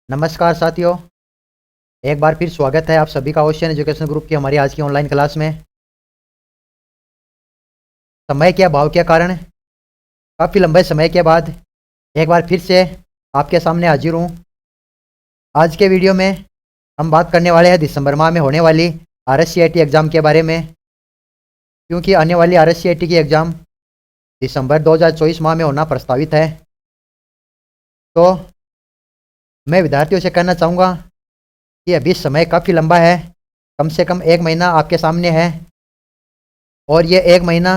नमस्कार साथियों, एक बार फिर स्वागत है आप सभी का ओशियन एजुकेशन ग्रुप की हमारी आज की ऑनलाइन क्लास में। समय के अभाव के कारण काफ़ी लंबे समय के बाद एक बार फिर से आपके सामने हाजिर हूँ। आज के वीडियो में हम बात करने वाले हैं दिसंबर माह में होने वाली RSCIT एग्ज़ाम के बारे में, क्योंकि आने वाली RSCIT की एग्ज़ाम दिसंबर 2024 माह में होना प्रस्तावित है। तो मैं विद्यार्थियों से कहना चाहूँगा कि अभी समय काफ़ी लंबा है, कम से कम 1 महीना आपके सामने है और ये 1 महीना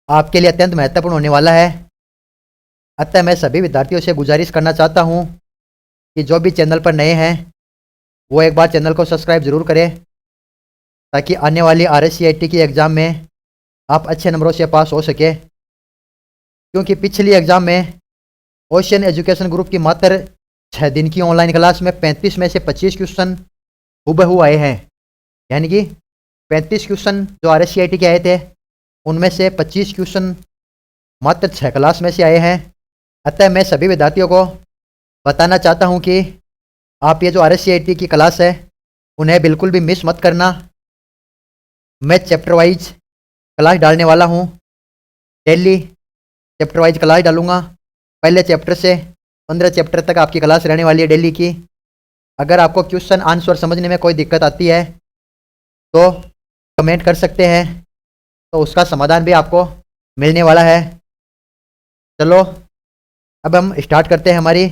आपके लिए अत्यंत महत्वपूर्ण होने वाला है। अतः मैं सभी विद्यार्थियों से गुजारिश करना चाहता हूँ कि जो भी चैनल पर नए हैं वो एक बार चैनल को सब्सक्राइब ज़रूर करें, ताकि आने वाली RSCIT की एग्ज़ाम में आप अच्छे नंबरों से पास हो सके। क्योंकि पिछली एग्ज़ाम में ओशियन एजुकेशन ग्रुप की मात्र 6 दिन की ऑनलाइन क्लास में 35 में से 25 क्वेश्चन हूबहू आए हैं। यानी कि 35 क्वेश्चन जो RSCIT के आए थे उनमें से 25 क्वेश्चन मात्र 6 क्लास में से आए हैं। अतः मैं सभी विद्यार्थियों को बताना चाहता हूं कि आप ये जो RSCIT की क्लास है उन्हें बिल्कुल भी मिस मत करना। मैं चैप्टर वाइज क्लास डालने वाला हूं, डेली चैप्टर वाइज क्लास डालूंगा। पहले चैप्टर से 15 चैप्टर तक आपकी क्लास रहने वाली है डेली की। अगर आपको क्वेश्चन आंसर समझने में कोई दिक्कत आती है तो कमेंट कर सकते हैं, तो उसका समाधान भी आपको मिलने वाला है। चलो अब हम स्टार्ट करते हैं हमारी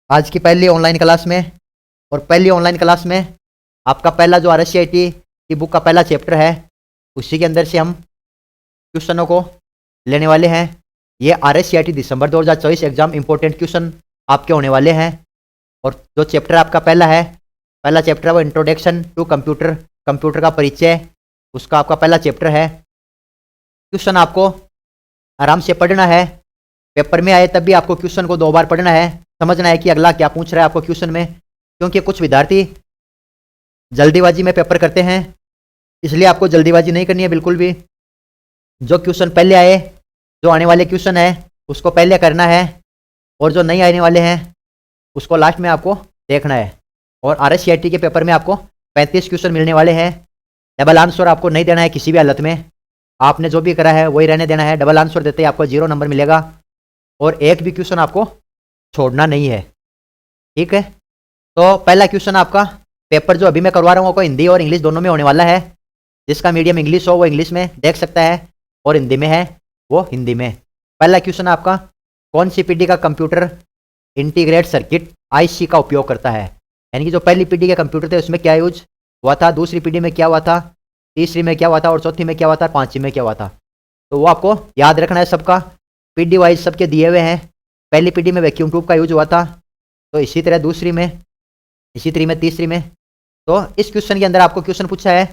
आज की पहली ऑनलाइन क्लास में। और पहली ऑनलाइन क्लास में आपका पहला जो RSCIT की बुक का पहला चैप्टर है उसी के अंदर से हम क्वेश्चनों को लेने वाले हैं। ये RSCIT दिसंबर 2024 एग्जाम इंपॉर्टेंट क्वेश्चन आपके होने वाले हैं। और जो चैप्टर आपका पहला चैप्टर है वो इंट्रोडक्शन टू कंप्यूटर, कंप्यूटर का परिचय, उसका आपका पहला चैप्टर है। क्वेश्चन आपको आराम से पढ़ना है, पेपर में आए तब भी आपको क्वेश्चन को 2 बार पढ़ना है, समझना है कि अगला क्या पूछ रहा है आपको क्वेश्चन में। क्योंकि कुछ विद्यार्थी जल्दीबाजी में पेपर करते हैं, इसलिए आपको जल्दीबाजी नहीं करनी है बिल्कुल भी। जो क्वेश्चन पहले आए, जो आने वाले क्वेश्चन है उसको पहले करना है, और जो नहीं आने वाले हैं उसको लास्ट में आपको देखना है। और RSCIT के पेपर में आपको 35 क्वेश्चन मिलने वाले हैं। डबल आंसर आपको नहीं देना है किसी भी हालत में, आपने जो भी करा है वही रहने देना है। डबल आंसर देते ही आपको 0 नंबर मिलेगा और एक भी क्वेश्चन आपको छोड़ना नहीं है, ठीक है। तो पहला क्वेश्चन आपका पेपर जो अभी मैं करवा रहा हूँ वो हिंदी और इंग्लिश दोनों में होने वाला है। जिसका मीडियम इंग्लिश हो वो इंग्लिश में देख सकता है, और हिंदी में है वो हिंदी में। पहला क्वेश्चन आपका, कौन सी पीढ़ी का कंप्यूटर इंटीग्रेट सर्किट IC का उपयोग करता है? यानी कि जो पहली पीढ़ी के कंप्यूटर थे उसमें क्या यूज हुआ था, दूसरी पीढ़ी में क्या हुआ था, तीसरी में क्या हुआ था, और चौथी में क्या हुआ था, पांचवी में क्या हुआ था। तो वो आपको याद रखना है सबका। पीढ़ी वाइज सबके दिए हुए हैं। पहली पीढ़ी में वैक्यूम ट्यूब का यूज हुआ था, तो इसी तरह दूसरी में, इसी तरह में तीसरी में। तो इस क्वेश्चन के अंदर आपको क्वेश्चन पूछा है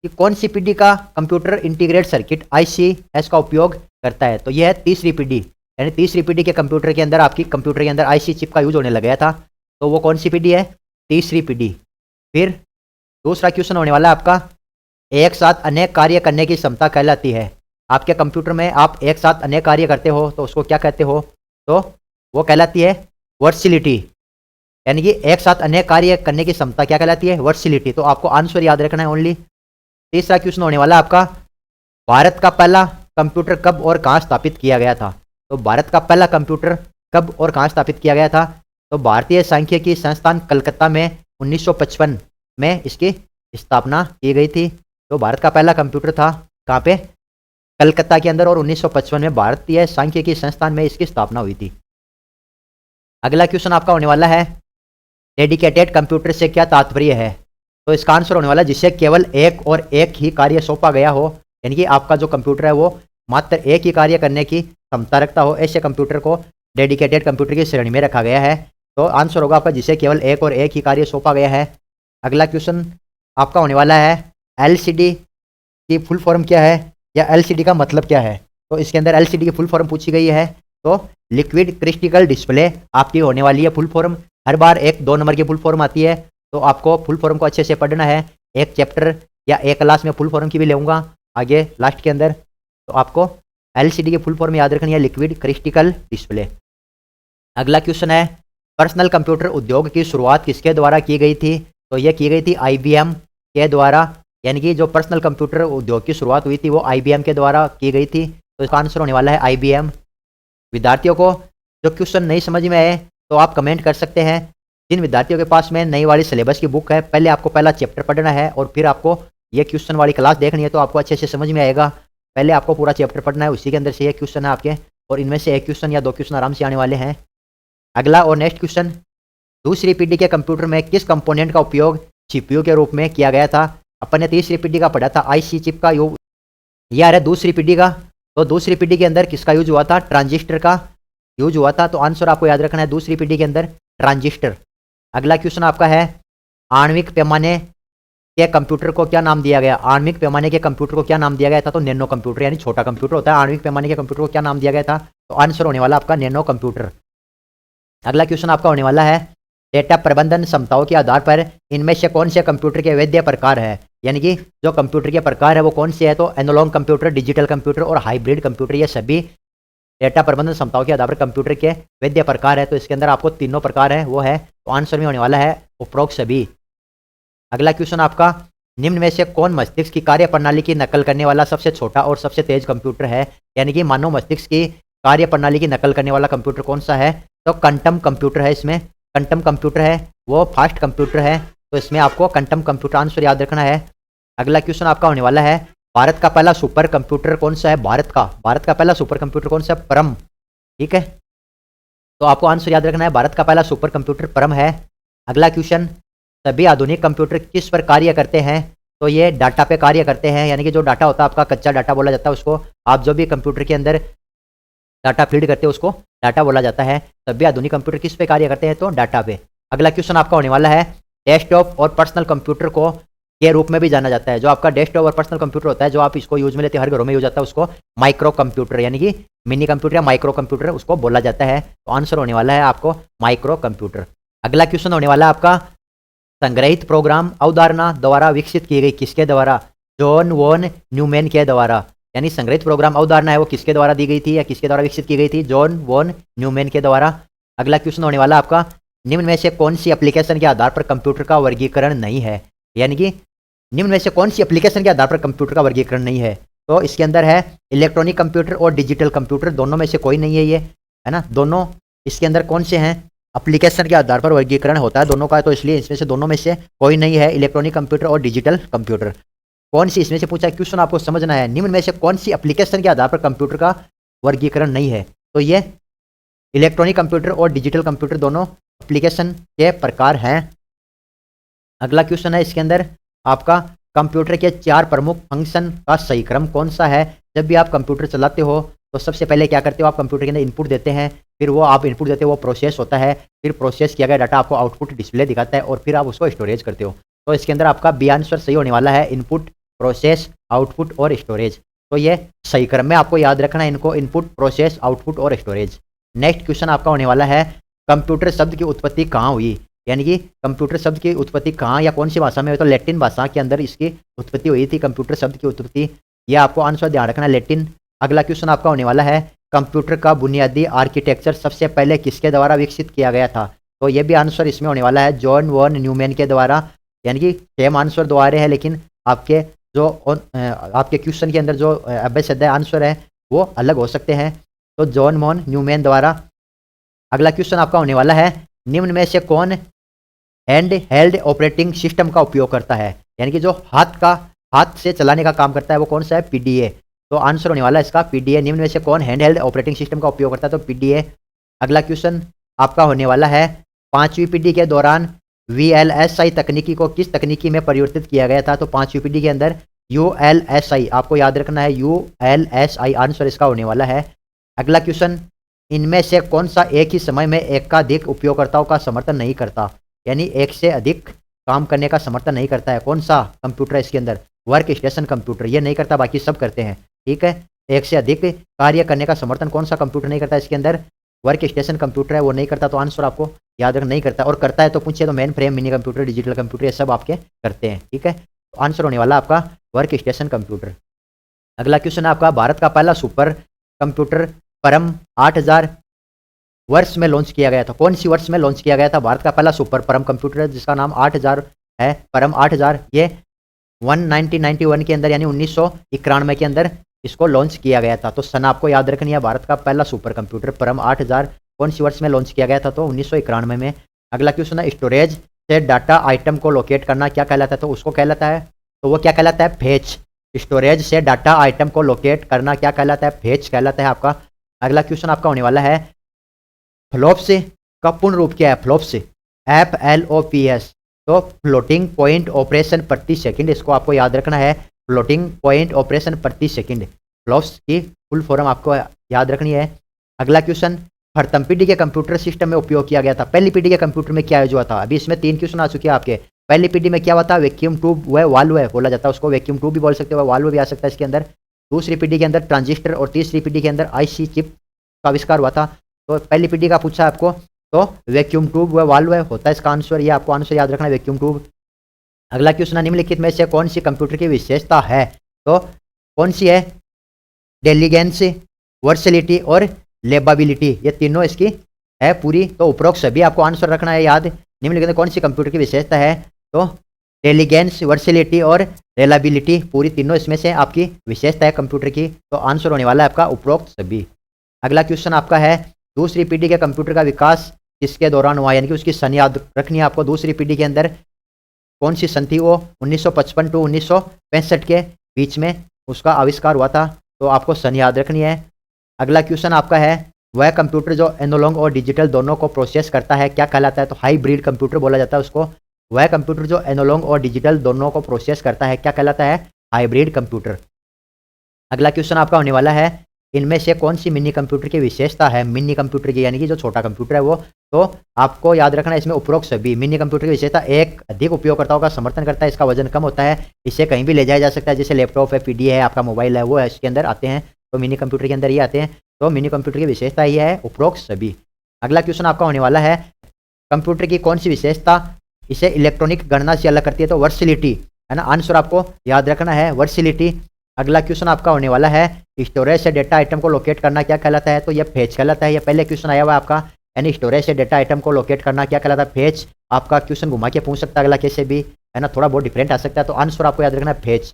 कि कौन सी पीढ़ी का कंप्यूटर इंटीग्रेट सर्किट IC का उपयोग करता है। तो यह है तीसरी पीढ़ी, यानी तीसरी पीढ़ी के कंप्यूटर के अंदर आपकी कंप्यूटर के अंदर IC चिप का यूज होने लग गया था। तो वो कौन सी पीढ़ी है? तीसरी पीढ़ी। फिर दूसरा क्वेश्चन होने वाला है आपका, एक साथ अनेक कार्य करने की क्षमता कहलाती है। आपके कंप्यूटर में आप एक साथ अनेक कार्य करते हो तो उसको क्या कहते हो? तो वो कहलाती है वर्सिलिटी। यानी कि एक साथ अनेक कार्य करने की क्षमता क्या कहलाती है? वर्सिलिटी। तो आपको आंसर याद रखना है ओनली। तीसरा क्वेश्चन होने वाला आपका, भारत का पहला कंप्यूटर कब और कहाँ स्थापित किया गया था? तो भारत का पहला कंप्यूटर कब और कहाँ स्थापित किया गया था? तो भारतीय सांख्यिकी संस्थान कलकत्ता में 1955 में इसकी स्थापना की गई थी। तो भारत का पहला कंप्यूटर था कहाँ पे? कलकत्ता के अंदर, और 1955 में भारतीय सांख्यिकी संस्थान में इसकी स्थापना हुई थी। अगला क्वेश्चन आपका होने वाला है, डेडिकेटेड कंप्यूटर से क्या तात्पर्य है? तो इसका आंसर होने वाला है जिससे केवल एक और एक ही कार्य सौंपा गया हो। यानी कि आपका जो कंप्यूटर है वो मात्र एक ही कार्य करने की क्षमता रखता हो, ऐसे कंप्यूटर को डेडिकेटेड कंप्यूटर की श्रेणी में रखा गया है। तो आंसर होगा आपका जिसे केवल एक और एक ही कार्य सौंपा गया है। अगला क्वेश्चन आपका होने वाला है, LCD की फुल फॉर्म क्या है, या LCD का मतलब क्या है? तो इसके अंदर LCD की फुल फॉर्म पूछी गई है। तो लिक्विड क्रिस्टल डिस्प्ले आपकी होने वाली है फुल फॉर्म। हर बार 1-2 नंबर की फुल फॉर्म आती है, तो आपको फुल फॉर्म को अच्छे से पढ़ना है। एक चैप्टर या एक क्लास में फुल फॉर्म की भी लेऊंगा आगे लास्ट के अंदर। तो आपको LCD की फुल फॉर्म याद रखनी है, लिक्विड क्रिस्टल डिस्प्ले। अगला क्वेश्चन है, पर्सनल कंप्यूटर उद्योग की शुरुआत किसके द्वारा की गई थी? तो ये की गई थी IBM के द्वारा, यानी कि जो पर्सनल कंप्यूटर उद्योग की शुरुआत हुई थी वो IBM के द्वारा की गई थी। तो इसका आंसर होने वाला है IBM। विद्यार्थियों को जो क्वेश्चन नहीं समझ में आए तो आप कमेंट कर सकते हैं। जिन विद्यार्थियों के पास में नई वाली सिलेबस की बुक है, पहले आपको पहला चैप्टर पढ़ना है और फिर आपको ये क्वेश्चन वाली क्लास देखनी है, तो आपको अच्छे से समझ में आएगा। पहले आपको पूरा चैप्टर पढ़ना है, उसी के अंदर से ये क्वेश्चन है आपके, और इनमें से एक क्वेश्चन या दो क्वेश्चन आराम से आने वाले हैं। अगला और नेक्स्ट क्वेश्चन, दूसरी पीढ़ी के कंप्यूटर में किस कंपोनेंट का उपयोग CPU के रूप में किया गया था? अपन ने तीसरी पीढ़ी का पढ़ा था IC चिप का यूज, यह आ रहा है दूसरी पीढ़ी का। तो दूसरी पीढ़ी के अंदर किसका यूज हुआ था? ट्रांजिस्टर का यूज हुआ था। तो आंसर आपको याद रखना है दूसरी पीढ़ी के अंदर ट्रांजिस्टर। अगला क्वेश्चन आपका है, आणविक पैमाने के कंप्यूटर को क्या नाम दिया गया? आणविक पैमाने के कंप्यूटर को क्या नाम दिया गया था? तो नैनो कंप्यूटर, यानी छोटा कंप्यूटर होता है। आणविक पैमाने के कंप्यूटर को क्या नाम दिया गया था? तो आंसर होने वाला आपका नैनो कंप्यूटर। अगला क्वेश्चन आपका होने वाला है, डेटा प्रबंधन क्षमताओं के आधार पर इनमें से कौन से कंप्यूटर के वैध प्रकार है? यानी कि जो कंप्यूटर के प्रकार है वो कौन से है? तो एनालॉग कंप्यूटर, डिजिटल कंप्यूटर और हाइब्रिड कंप्यूटर, ये सभी डेटा प्रबंधन क्षमताओं के आधार पर कंप्यूटर के वैध प्रकार है। तो इसके अंदर आपको तीनों प्रकार है वो है, तो आंसर में होने वाला है उपरोक्त सभी। अगला क्वेश्चन आपका, निम्न में से कौन मस्तिष्क की कार्य प्रणाली की नकल करने वाला सबसे छोटा और सबसे तेज कंप्यूटर है? यानी कि मानव मस्तिष्क की कार्य प्रणाली की नकल करने वाला कंप्यूटर कौन सा है? तो क्वांटम कंप्यूटर है। इसमें क्वांटम कंप्यूटर है, वो फास्ट कंप्यूटर है। तो इसमें आपको क्वांटम कंप्यूटर आंसर याद रखना है। अगला क्वेश्चन आपका होने वाला है, भारत का पहला सुपर कंप्यूटर कौन सा है? भारत का पहला सुपर कंप्यूटर कौन सा है? परम। ठीक है, तो आपको आंसर याद रखना है, भारत का पहला सुपर कंप्यूटर परम है। अगला क्वेश्चन, सभी आधुनिक कंप्यूटर किस पर कार्य करते हैं? तो ये डाटा पे कार्य करते हैं, यानी कि जो डाटा होता है आपका कच्चा डाटा बोला जाता है उसको, आप जो भी कंप्यूटर के अंदर डाटा फीड करते हैं उसको डाटा बोला जाता है। सभी आधुनिक कंप्यूटर किस पे कार्य करते हैं? तो डाटा पे। अगला क्वेश्चन आपका होने वाला है, डेस्कटॉप और पर्सनल कंप्यूटर को के रूप में भी जाना जाता है। जो आपका डेस्कटॉप और पर्सनल कंप्यूटर होता है, जो आप इसको यूज में लेते हैं, हर घरों में यूज होता है, उसको माइक्रो कंप्यूटर यानी कि मिनी कंप्यूटर या माइक्रो कंप्यूटर उसको बोला जाता है। तो आंसर होने वाला है आपको माइक्रो कंप्यूटर। अगला क्वेश्चन होने वाला है आपका, संग्रहित प्रोग्राम अवधारणा द्वारा विकसित की गई किसके द्वारा? जॉन वॉन न्यूमैन के द्वारा। यानी संग्रहित प्रोग्राम अवधारणा है वो किसके द्वारा दी गई थी या किसके द्वारा विकसित की गई थी? जॉन वॉन न्यूमैन के द्वारा। अगला क्वेश्चन होने वाला आपका, निम्न में से कौन सी एप्लीकेशन के आधार पर कंप्यूटर का वर्गीकरण नहीं है? यानी कि निम्न में से कौन सी एप्लीकेशन के आधार पर कंप्यूटर का वर्गीकरण नहीं है? तो इसके अंदर है इलेक्ट्रॉनिक कंप्यूटर और डिजिटल कंप्यूटर, दोनों में से कोई नहीं है ये, है ना। दोनों इसके अंदर कौन से हैं? एप्लीकेशन के आधार पर वर्गीकरण होता है दोनों का, तो इसलिए इसमें से दोनों में से कोई नहीं है, इलेक्ट्रॉनिक कंप्यूटर और डिजिटल कंप्यूटर। कौन सी इसमें से पूछा है क्वेश्चन, आपको समझना है, निम्न में से कौन सी एप्लीकेशन के आधार पर कंप्यूटर का वर्गीकरण नहीं है? तो ये इलेक्ट्रॉनिक कंप्यूटर और डिजिटल कंप्यूटर दोनों एप्लीकेशन के प्रकार हैं। अगला क्वेश्चन है इसके अंदर आपका, कंप्यूटर के 4 प्रमुख फंक्शन का सही क्रम कौन सा है? जब भी आप कंप्यूटर चलाते हो तो सबसे पहले क्या करते हो? आप कंप्यूटर के अंदर इनपुट देते हैं, फिर वो आप इनपुट देते हो, वो प्रोसेस होता है, फिर प्रोसेस किया गया डाटा आपको आउटपुट डिस्प्ले दिखाता है, और फिर आप उसको स्टोरेज करते हो। तो इसके अंदर आपका बी आंसर सही होने वाला है, इनपुट, प्रोसेस, आउटपुट और स्टोरेज। तो ये सही क्रम में आपको याद रखना है इनको, इनपुट, प्रोसेस, आउटपुट और स्टोरेज। नेक्स्ट क्वेश्चन आपका होने वाला है, कंप्यूटर शब्द की उत्पत्ति कहाँ हुई? यानी कि कंप्यूटर शब्द की उत्पत्ति कहाँ या कौन सी भाषा में? तो लैटिन भाषा के अंदर इसकी उत्पत्ति हुई थी, कंप्यूटर शब्द की उत्पत्ति। ये आपको आंसर ध्यान रखना है, लैटिन। अगला क्वेश्चन आपका होने वाला है, कंप्यूटर का बुनियादी आर्किटेक्चर सबसे पहले किसके द्वारा विकसित किया गया था? तो ये भी आंसर इसमें होने वाला है, जॉन वॉन न्यूमैन के द्वारा। यानी कि सेम आंसर दो आ रहे हैं, लेकिन आपके जो आपके क्वेश्चन के अंदर जो अभ्यसद आंसर है वो अलग हो सकते हैं। तो जॉन वॉन न्यूमैन द्वारा। अगला क्वेश्चन आपका होने वाला है, निम्न में से कौन हैंड हेल्ड ऑपरेटिंग सिस्टम का उपयोग करता है? यानी कि जो हाथ से चलाने का काम करता है वो कौन सा है? PDA। तो आंसर होने वाला है इसका PDA। निम्न में से कौन हैंड हेल्ड ऑपरेटिंग सिस्टम का उपयोग करता है? तो PDA। अगला क्वेश्चन आपका होने वाला है, 5वीं पीढ़ी के दौरान VLSI तकनीकी को किस तकनीकी में परिवर्तित किया गया था? तो 5वीं पीढ़ी के अंदर ULSI, आपको याद रखना है, ULSI आंसर इसका होने वाला है। अगला क्वेश्चन, इनमें से कौन सा एक ही समय में एकाधिक उपयोगकर्ताओं का समर्थन नहीं करता? यानी एक से अधिक काम करने का समर्थन नहीं करता है। कौन सा कंप्यूटर है इसके अंदर? वर्क स्टेशन कंप्यूटर, ये नहीं करता, बाकी सब करते हैं। ठीक है, एक से अधिक कार्य करने का समर्थन कौन सा कंप्यूटर नहीं करता इसके अंदर? वर्क स्टेशन कंप्यूटर है, वो नहीं करता। तो आंसर आपको याद रखना, नहीं करता। और करता है तो पूछिए तो main frame, mini computer, digital computer, ये सब आपके करते हैं। ठीक है, तो आंसर होने वाला आपका वर्क स्टेशन कंप्यूटर। अगला क्वेश्चन है आपका, भारत का पहला सुपर कंप्यूटर परम 8000 वर्ष में लॉन्च किया गया था? कौन सी वर्ष में लॉन्च किया गया था? भारत का पहला सुपर परम कंप्यूटर है जिसका नाम 8000 है, परम 8000। ये 1991 के अंदर यानी 1991 के अंदर इसको लॉन्च किया गया था। तो सन आपको याद रखनी है। भारत का पहला सुपर कंप्यूटर परम 8000 कौन सी वर्ष में लॉन्च किया गया था? तो 1991 में। अगला क्वेश्चन है, स्टोरेज से डाटा आइटम को लोकेट करना क्या कहलाता है? तो उसको कहलाता है, तो वो क्या कहलाता है? फेच। स्टोरेज से डाटा आइटम को लोकेट करना क्या कहलाता है? फेच कहलाता है आपका। अगला क्वेश्चन आपका होने वाला है, फ्लॉप्स का पूर्ण रूप क्या है? Flops, FLOPS। तो फ्लोटिंग पॉइंट ऑपरेशन प्रति सेकंड, इसको आपको याद रखना है। फ्लोटिंग पॉइंट ऑपरेशन प्रति सेकंड, फ्लॉप्स की फुल फॉर्म आपको याद रखनी है। अगला क्वेश्चन, प्रथम पीढ़ी के कंप्यूटर सिस्टम में उपयोग किया गया था। पहली पीढ़ी के कंप्यूटर में क्या यूज हुआ था? अभी इसमें 3 क्वेश्चन आ चुके हैं आपके। पहली पीढ़ी में क्या हुआ था? वैक्यूम ट्यूब व वाल्व है बोला जाता है उसको, वैक्यूम ट्यूब भी बोल सकते हो, वाल्व भी आ सकता है इसके अंदर। दूसरी पीढ़ी के अंदर ट्रांजिस्टर और तीसरी पीढ़ी के अंदर IC चिप का आविष्कार हुआ था। तो पहली पीढ़ी का पूछा आपको तो वैक्यूम ट्यूब व वाल्व होता है इसका आंसर। ये आपको आंसर याद रखना है, वैक्यूम ट्यूब। अगला क्वेश्चन, निम्नलिखित में से कौन सी कंप्यूटर की विशेषता है? तो कौन सी है? डेलीगेंस, वर्सलिटी और लेबाबिलिटी, ये तीनों इसकी है पूरी। तो उपरोक्त सभी आपको आंसर रखना है याद। निम्नलिखित में कौन सी कंप्यूटर की विशेषता है? तो डेलीगेंस, वर्सलिटी और रेलाबिलिटी, पूरी तीनों इसमें से आपकी विशेषता है कंप्यूटर की। तो आंसर होने वाला है आपका उपरोक्त सभी। अगला क्वेश्चन आपका है, दूसरी पीढ़ी के कंप्यूटर का विकास किसके दौरान हुआ? यानी कि उसकी सन याद रखनी है आपको। दूसरी पीढ़ी के अंदर कौन सी सन थी? वो 1955 टू 1965 के बीच में उसका आविष्कार हुआ था। तो आपको सन याद रखनी है। अगला क्वेश्चन आपका है, वह कंप्यूटर जो एनालॉग और डिजिटल दोनों को प्रोसेस करता है क्या कहलाता है? तो हाइब्रिड कंप्यूटर बोला जाता है उसको। वह कंप्यूटर जो एनालॉग और डिजिटल दोनों को प्रोसेस करता है क्या कहलाता है? Hybrid computer. अगला क्वेश्चन आपका होने वाला है, इनमें से कौन सी मिनी कंप्यूटर की विशेषता है? मिनी कंप्यूटर की यानी कि जो छोटा कंप्यूटर है वो। तो आपको याद रखना है इसमें उपरोक्त सभी। मिनी कंप्यूटर की विशेषता, एक अधिक उपयोगकर्ताओं का समर्थन करता है, इसका वजन कम होता है, इसे कहीं भी ले जाया जा सकता है, जैसे लैपटॉप है, PD है, आपका मोबाइल है, वो है इसके अंदर आते हैं। तो मिनी कंप्यूटर के अंदर ये आते हैं। तो मिनी कंप्यूटर की विशेषता ये है उपरोक्त सभी। अगला क्वेश्चन आपका होने वाला है, कंप्यूटर की कौन सी विशेषता इसे इलेक्ट्रॉनिक गणना से अलग करती है? तो वर्सलिटी है ना, आंसर आपको याद रखना है, वर्सलिटी। अगला क्वेश्चन आपका होने वाला है, स्टोरेज से डेटा आइटम को लोकेट करना क्या कहलाता है? तो यह फेच कहलाता है। ये पहले क्वेश्चन आया हुआ है आपका, यानी स्टोरेज से डेटा आइटम को लोकेट करना क्या कहलाता है? फेच। आपका क्वेश्चन घुमा के पूछ सकता है अगला कैसे भी, है ना, थोड़ा बहुत डिफरेंट आ सकता है। तो आंसर आपको याद रखना है फेच।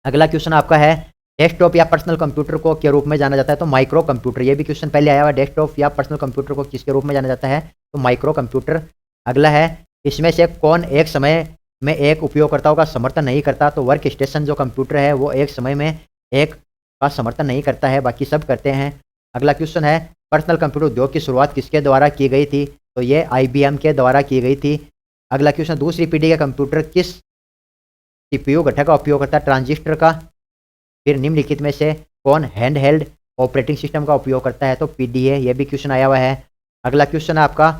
अगला क्वेश्चन आपका है, डेस्कटॉप या पर्सनल कंप्यूटर को के रूप में जाना जाता है? तो माइक्रो कंप्यूटर। ये भी क्वेश्चन पहले आया हुआ है, डेस्कटॉप या पर्सनल कंप्यूटर को किसके रूप में जाना जाता है? तो माइक्रो कंप्यूटर। अगला है, इसमें से कौन एक समय में एक उपयोगकर्ताओं का समर्थन नहीं करता? तो वर्क स्टेशन जो कंप्यूटर है वो एक समय में एक का समर्थन नहीं करता है, बाकी सब करते हैं। अगला क्वेश्चन है, पर्सनल कंप्यूटर उद्योग की शुरुआत किसके द्वारा की गई थी? तो ये IBM के द्वारा की गई थी। अगला क्वेश्चन, दूसरी पीढ़ी का कंप्यूटर किस CPU घटक का उपयोग करता है? ट्रांजिस्टर का। फिर निम्नलिखित में से कौन हैंड हेल्ड ऑपरेटिंग सिस्टम का उपयोग करता है? तो PDA। ये भी क्वेश्चन आया हुआ है। अगला क्वेश्चन है आपका,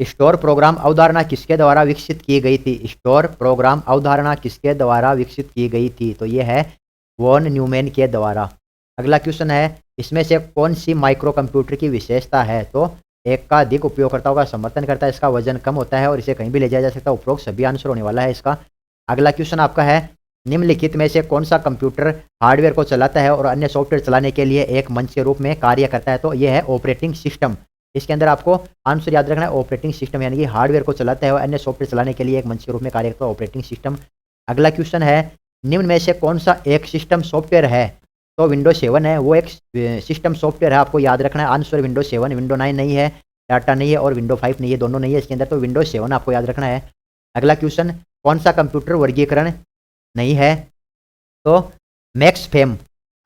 स्टोर प्रोग्राम अवधारणा किसके द्वारा विकसित की गई थी? स्टोर प्रोग्राम अवधारणा किसके द्वारा विकसित की गई थी? तो ये है वॉन न्यूमैन के द्वारा। अगला क्वेश्चन है, इसमें से कौन सी माइक्रो कंप्यूटर की विशेषता है? तो एक का अधिक उपयोगकर्ताओं का समर्थन करता है, इसका वजन कम होता है और इसे कहीं भी ले जाया जा सकता है। उपरोक्त सभी आंसर होने वाला है इसका। अगला क्वेश्चन आपका है, निम्नलिखित में से कौन सा कंप्यूटर हार्डवेयर को चलाता है और अन्य सॉफ्टवेयर चलाने के लिए एक मंच के रूप में कार्य करता है? तो यह है ऑपरेटिंग सिस्टम। इसके अंदर आपको आंसर याद रखना है ऑपरेटिंग सिस्टम, यानी कि हार्डवेयर को चलाता है और अन्य सॉफ्टवेयर चलाने के लिए एक मंच के रूप में कार्य करता है ऑपरेटिंग सिस्टम। अगला क्वेश्चन है, निम्न में से कौन सा एक सिस्टम सॉफ्टवेयर है? तो विंडो 7 है, वो एक सिस्टम सॉफ्टवेयर है, आपको याद रखना है आंसर विंडो 7। विंडो 9 नहीं है, डाटा नहीं है और विंडो 5 नहीं है, दोनों नहीं है इसके अंदर। तो विंडो 7 आपको याद रखना है। अगला क्वेश्चन, कौन सा कंप्यूटर वर्गीकरण नहीं है? तो मैक्स फेम।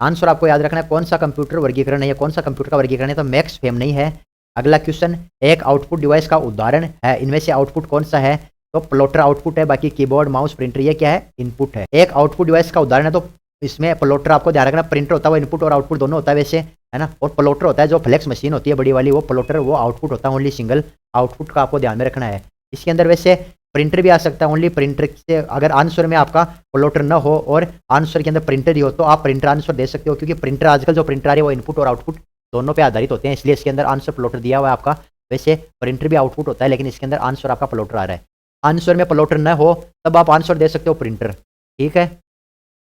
आंसर आपको याद रखना है, कौन सा कंप्यूटर वर्गीकरण नहीं है, कौन सा कंप्यूटर का वर्गीकरण है? तो मैक्स फेम नहीं है। अगला क्वेश्चन, एक आउटपुट डिवाइस का उदाहरण है, इनमें से आउटपुट कौन सा है? तो प्लॉटर आउटपुट है, बाकी कीबोर्ड, माउस, प्रिंटर ये क्या है? इनपुट है। एक आउटपुट डिवाइस का उदाहरण है, तो इसमें प्लॉटर आपको ध्यान रखना, प्रिंटर होता है वो इनपुट और आउटपुट दोनों होता है वैसे, है ना। और प्लॉटर होता है जो फ्लेक्स मशीन होती है बड़ी वाली, वो प्लॉटर वो आउटपुट होता है, ओनली सिंगल आउटपुट का आपको ध्यान में रखना है। इसके अंदर वैसे प्रिंटर भी आ सकता है, ओनली प्रिंटर से अगर आंसर में आपका प्लॉटर न हो और आंसर के अंदर प्रिंटर ही हो तो आप प्रिंटर आंसर दे सकते हो, क्योंकि प्रिंटर आजकल जो प्रिंटर आ रही है वो इनपुट और आउटपुट दोनों पे आधारित होते हैं, इसलिए इसके अंदर आंसर प्लॉटर दिया हुआ है आपका। वैसे प्रिंटर भी आउटपुट होता है लेकिन इसके अंदर आंसर आपका प्लॉटर आ रहा है। आंसर में प्लॉटर न हो तब आप आंसर दे सकते हो प्रिंटर, ठीक है।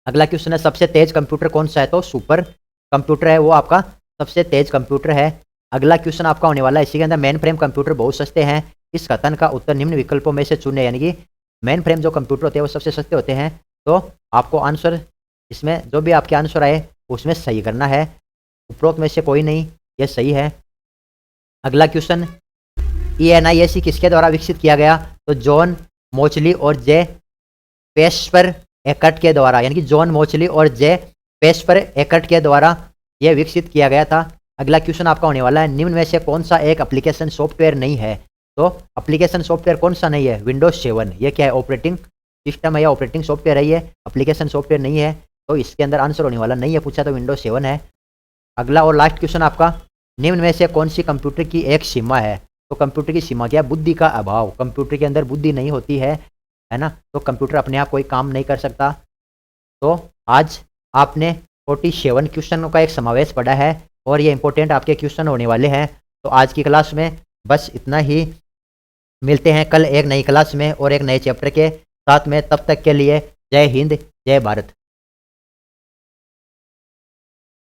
अगला क्वेश्चन है, सबसे तेज कंप्यूटर कौन सा है? तो सुपर कंप्यूटर है, वो आपका सबसे तेज कंप्यूटर है। अगला क्वेश्चन आपका होने वाला है, इसी के अंदर मेन फ्रेम कंप्यूटर बहुत सस्ते हैं, इस कथन का उत्तर निम्न विकल्पों में से चुने। यानी कि मेन फ्रेम जो कंप्यूटर होते हैं वो सबसे सस्ते होते हैं, तो आपको आंसर इसमें जो भी आपके आंसर आए उसमें सही करना है, उपरोक्त में से कोई नहीं, ये सही है। अगला क्वेश्चन, ENIAC किसके द्वारा विकसित किया गया? तो जॉन मोचली और जे पेस्पर एकट के द्वारा, यानी कि जॉन मोचली और जे पेस्पर एकट के द्वारा यह विकसित किया गया था। अगला क्वेश्चन आपका होने वाला है, निम्न में से कौन सा एक एप्लीकेशन सॉफ्टवेयर नहीं है? तो एप्लीकेशन सॉफ्टवेयर कौन सा नहीं है? विंडोज 7। ये क्या है? ऑपरेटिंग सिस्टम है या ऑपरेटिंग सॉफ्टवेयर है, ये एप्लीकेशन सॉफ्टवेयर नहीं है, तो इसके अंदर आंसर होने वाला नहीं है, पूछा तो विंडोज 7 है। अगला और लास्ट क्वेश्चन आपका, निम्न में से कौन सी कंप्यूटर की एक सीमा है? तो कंप्यूटर की सीमा क्या है? बुद्धि का अभाव। कंप्यूटर के अंदर बुद्धि नहीं होती है ना, तो कंप्यूटर अपने आप कोई काम नहीं कर सकता। तो आज आपने 47 क्वेश्चनों का एक समावेश पढ़ा है और ये इंपॉर्टेंट आपके क्वेश्चन होने वाले हैं। तो आज की क्लास में बस इतना ही, मिलते हैं कल एक नई क्लास में और एक नए चैप्टर के साथ में। तब तक के लिए जय हिंद, जय भारत।